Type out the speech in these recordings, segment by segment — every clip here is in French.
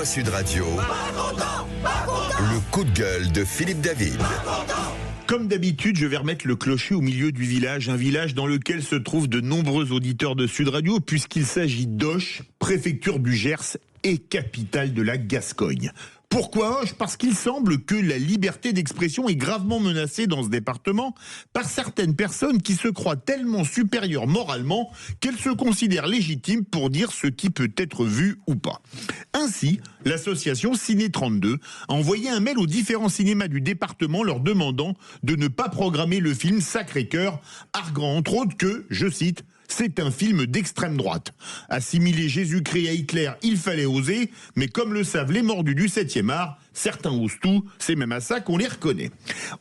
à Sud Radio, le coup de gueule de Philippe David. Comme d'habitude, je vais remettre le clocher au milieu du village, un village dans lequel se trouvent de nombreux auditeurs de Sud Radio, puisqu'il s'agit d'Auch, préfecture du Gers et capitale de la Gascogne. Pourquoi Auch ? Parce qu'il semble que la liberté d'expression est gravement menacée dans ce département par certaines personnes qui se croient tellement supérieures moralement qu'elles se considèrent légitimes pour dire ce qui peut être vu ou pas. Ainsi, l'association Ciné 32 a envoyé un mail aux différents cinémas du département leur demandant de ne pas programmer le film Sacré-Cœur, arguant entre autres que, je cite, c'est un film d'extrême droite. Assimiler Jésus-Christ à Hitler, il fallait oser, mais comme le savent les mordus du 7e art, certains osent tout, c'est même à ça qu'on les reconnaît.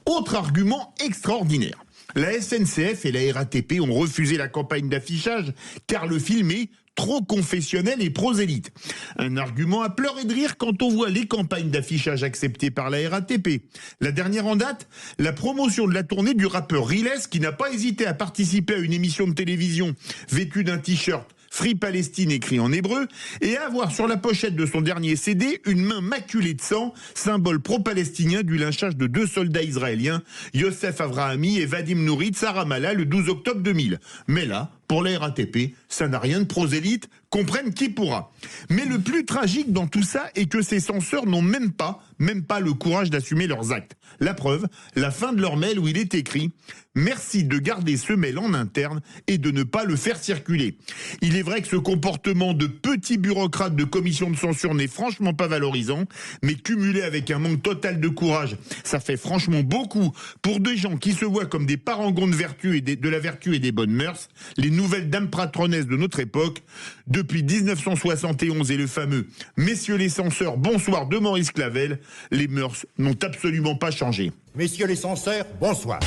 Autre argument extraordinaire. La SNCF et la RATP ont refusé la campagne d'affichage car le film est trop confessionnel et prosélyte. Un argument à pleurer de rire quand on voit les campagnes d'affichage acceptées par la RATP. La dernière en date, la promotion de la tournée du rappeur Riles qui n'a pas hésité à participer à une émission de télévision vêtu d'un t-shirt Free Palestine écrit en hébreu et à avoir sur la pochette de son dernier CD une main maculée de sang, symbole pro-palestinien du lynchage de 2 soldats israéliens, Youssef Avrahami et Vadim Nouritz à Ramallah le 12 octobre 2000. Mais là, pour la RATP, ça n'a rien de prosélyte, comprenne qui pourra. Mais le plus tragique dans tout ça est que ces censeurs n'ont même pas le courage d'assumer leurs actes. La preuve, la fin de leur mail où il est écrit « Merci de garder ce mail en interne et de ne pas le faire circuler ». Il est vrai que ce comportement de petit bureaucrate de commission de censure n'est franchement pas valorisant, mais cumulé avec un manque total de courage, ça fait franchement beaucoup pour des gens qui se voient comme des parangons de vertu et de la vertu et des bonnes mœurs, les nouvelles dames patronesses de notre époque. Depuis 1971 et le fameux « Messieurs les censeurs, bonsoir » de Maurice Clavel, les mœurs n'ont absolument pas changé. Messieurs les censeurs, bonsoir.